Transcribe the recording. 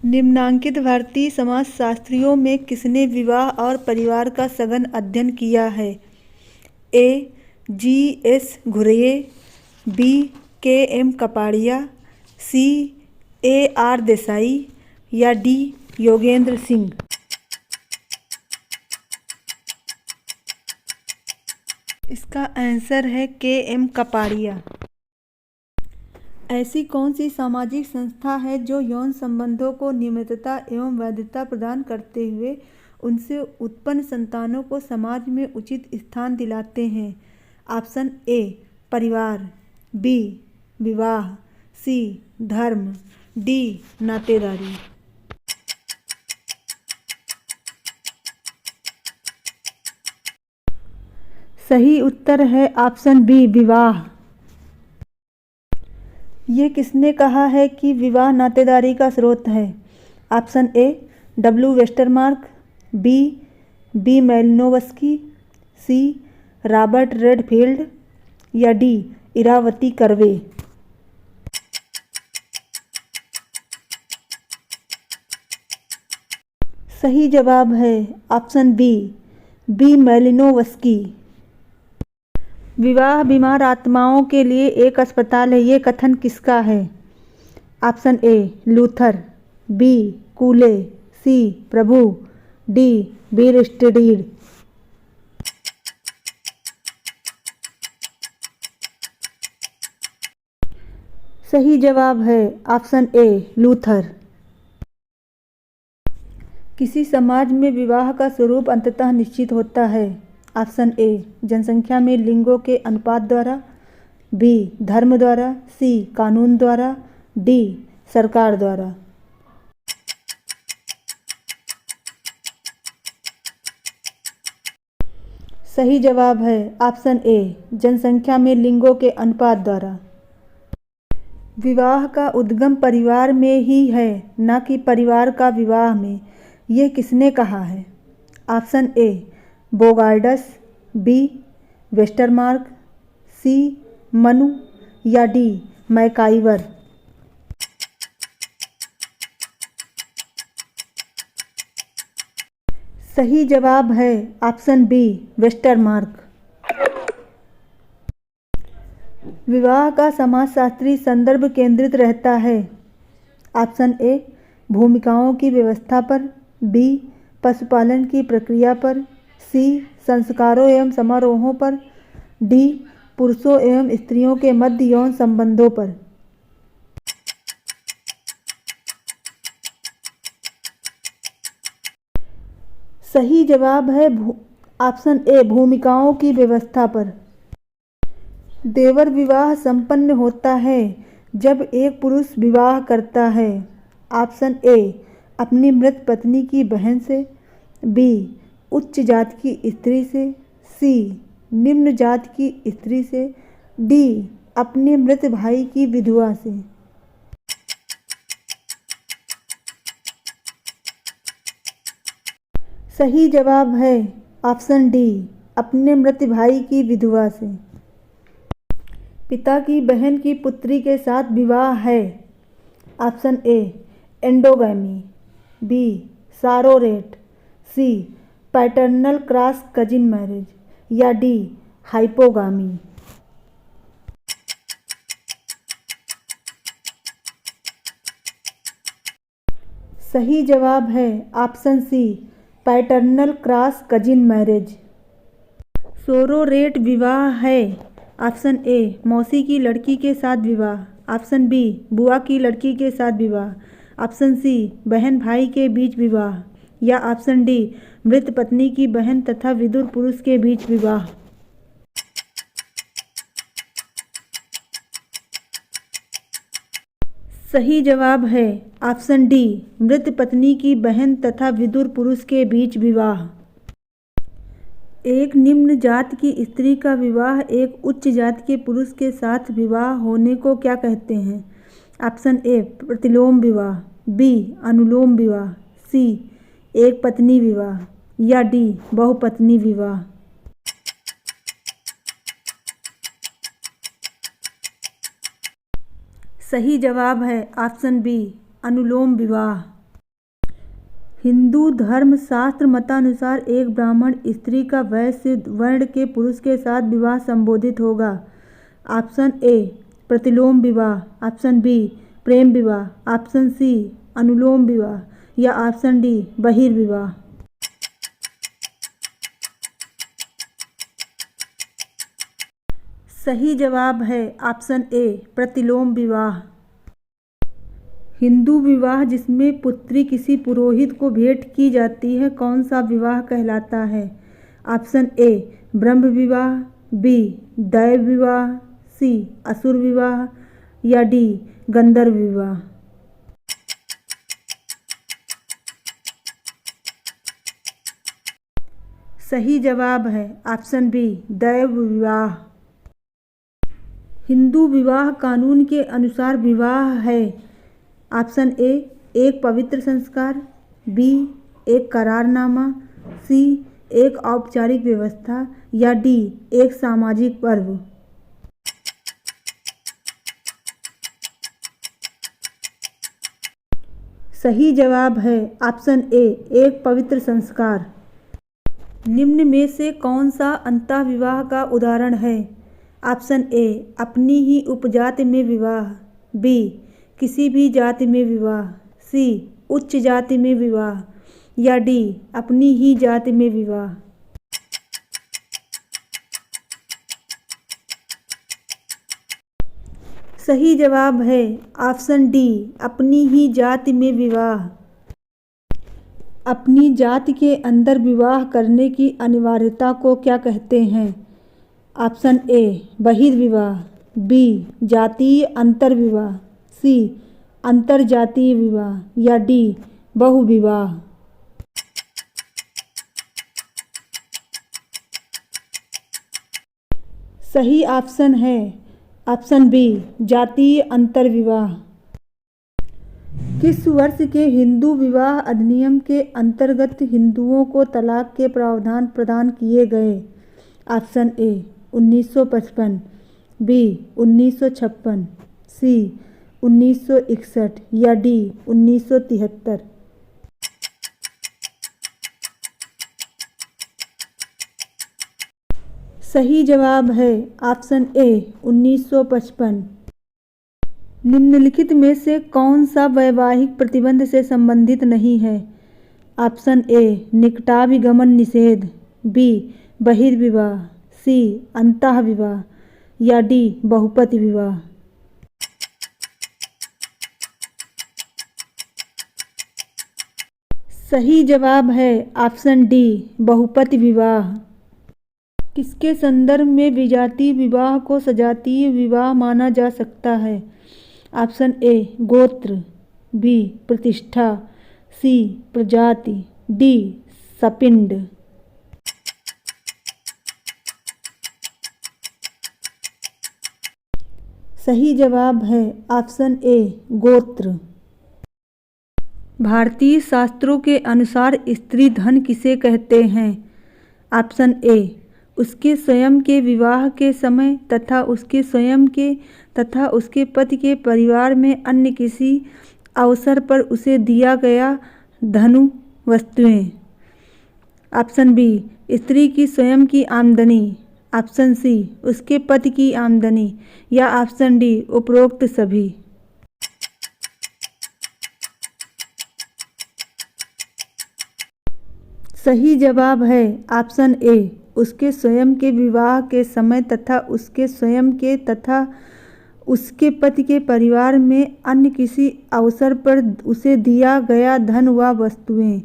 निम्नांकित भारतीय समाजशास्त्रियों में किसने विवाह और परिवार का सघन अध्ययन किया है? ए. जी.एस. घुर्ये, बी. के.एम. कपाड़िया, सी. ए.आर. देसाई या डी. योगेंद्र सिंह। इसका आंसर है के.एम. कपाड़िया। ऐसी कौन सी सामाजिक संस्था है जो यौन संबंधों को नियमितता एवं वैधता प्रदान करते हुए उनसे उत्पन्न संतानों को समाज में उचित स्थान दिलाते हैं? ऑप्शन ए परिवार, बी विवाह, सी धर्म, डी नातेदारी। सही उत्तर है ऑप्शन बी विवाह। ये किसने कहा है कि विवाह नातेदारी का स्रोत है? Option A W Westermarck, B Malinowski, C Robert Redfield या डी इरावती कर्वे। सही जवाब है ऑप्शन बी मेलिनोवस्की। विवाह बीमार आत्माओं के लिए एक अस्पताल है, ये कथन किसका है? Option A Luther, B Cooley, C Prabhu, D Bierstedt. सही जवाब है ऑप्शन ए लूथर। किसी समाज में विवाह का स्वरूप अंततः निश्चित होता है। ऑप्शन ए जनसंख्या में लिंगों के अनुपात द्वारा, बी धर्म द्वारा, सी कानून द्वारा, डी सरकार द्वारा। सही जवाब है ऑप्शन ए जनसंख्या में लिंगों के अनुपात द्वारा। विवाह का उद्गम परिवार में ही है, न कि परिवार का विवाह में, यह किसने कहा है? Option A Bogardus, B Westermarck, C Manu या डी मैकाइवर। सही जवाब है ऑप्शन बी वेस्टरमार्क। विवाह का समाजशास्त्री संदर्भ केंद्रित रहता है। ऑप्शन ए भूमिकाओं की व्यवस्था पर, बी पशुपालन की प्रक्रिया पर, सी संस्कारों एवं समारोहों पर, डी पुरुषों एवं स्त्रियों के मध्य यौन संबंधों पर। सही जवाब है ऑप्शन ए भूमिकाओं की व्यवस्था पर। देवर विवाह संपन्न होता है जब एक पुरुष विवाह करता है। ऑप्शन ए अपनी मृत पत्नी की बहन से, बी उच्च जाति की स्त्री से, सी निम्न जाति की स्त्री से, डी अपने मृत भाई की विधवा से। सही जवाब है ऑप्शन डी अपने मृत भाई की विधवा से। पिता की बहन की पुत्री के साथ विवाह है। Option A endogamy, B sororate, C paternal cross cousin marriage या डी हाइपोगामी। सही जवाब है option C paternal cross cousin marriage. Sororate विवाह है। ऑप्शन ए मौसी की लड़की के साथ विवाह, ऑप्शन बी बुआ की लड़की के साथ विवाह, ऑप्शन सी बहन भाई के बीच विवाह या ऑप्शन डी मृत पत्नी की बहन तथा विदुर पुरुष के बीच विवाह। सही जवाब है ऑप्शन डी मृत पत्नी की बहन तथा विदुर पुरुष के बीच विवाह। एक निम्न जाति की स्त्री का विवाह एक उच्च जाति के पुरुष के साथ विवाह होने को क्या कहते हैं? ऑप्शन ए प्रतिलोम विवाह, बी अनुलोम विवाह, सी एक पत्नी विवाह या डी बहुपत्नी विवाह। सही जवाब है ऑप्शन बी अनुलोम विवाह। हिंदू धर्म शास्त्र मतानुसार एक ब्राह्मण स्त्री का वैश्य वर्ण के पुरुष के साथ विवाह संबोधित होगा। ऑप्शन ए प्रतिलोम विवाह, ऑप्शन बी प्रेम विवाह, ऑप्शन सी अनुलोम विवाह या ऑप्शन डी बहिर्विवाह। सही जवाब है ऑप्शन ए प्रतिलोम विवाह। हिंदू विवाह जिसमें पुत्री किसी पुरोहित को भेंट की जाती है कौन सा विवाह कहलाता है? ऑप्शन ए ब्रह्म विवाह, बी दैव विवाह, सी असुर विवाह या डी गंधर्व विवाह। सही जवाब है ऑप्शन बी दैव विवाह। हिंदू विवाह कानून के अनुसार विवाह है। ऑप्शन ए एक पवित्र संस्कार, बी एक करारनामा, सी एक औपचारिक व्यवस्था या डी एक सामाजिक पर्व। सही जवाब है ऑप्शन ए एक पवित्र संस्कार। निम्न में से कौन सा अंतः विवाह का उदाहरण है? ऑप्शन ए अपनी ही उपजाति में विवाह, बी किसी भी जाति में विवाह, सी उच्च जाति में विवाह या डी अपनी ही जाति में विवाह। सही जवाब है ऑप्शन डी अपनी ही जाति में विवाह। अपनी जाति के अंदर विवाह करने की अनिवार्यता को क्या कहते हैं? ऑप्शन ए बहिर्विवाह, बी जातीय अंतर्विवाह, सी अंतरजातीय विवाह या डी बहुविवाह। सही ऑप्शन है ऑप्शन बी जातीय अंतर्विवाह। किस वर्ष के हिंदू विवाह अधिनियम के अंतर्गत हिंदुओं को तलाक के प्रावधान प्रदान किए गए? ऑप्शन ए 1955, बी 1956, सी 1961 या डी 1973। सही जवाब है ऑप्शन ए 1955। निम्नलिखित में से कौन सा वैवाहिक प्रतिबंध से संबंधित नहीं है? ऑप्शन ए निकटाभिगमन निषेध, बी बहिर्विवाह, सी अंतः विवाह या डी बहुपति विवाह। सही जवाब है ऑप्शन डी बहुपति विवाह। किसके संदर्भ में विजातीय विवाह को सजातीय विवाह माना जा सकता है? ऑप्शन ए गोत्र, बी प्रतिष्ठा, सी प्रजाति, डी सपिंड। सही जवाब है ऑप्शन ए गोत्र। भारतीय शास्त्रों के अनुसार स्त्री धन किसे कहते हैं? ऑप्शन ए उसके स्वयं के विवाह के समय तथा उसके स्वयं के तथा उसके पति के परिवार में अन्य किसी अवसर पर उसे दिया गया धनु वस्तुएं। ऑप्शन बी स्त्री की स्वयं की आमदनी, ऑप्शन सी उसके पति की आमदनी या ऑप्शन डी उपरोक्त सभी। सही जवाब है ऑप्शन ए उसके स्वयं के विवाह के समय तथा उसके स्वयं के तथा उसके पति के परिवार में अन्य किसी अवसर पर उसे दिया गया धन व वस्तुएं।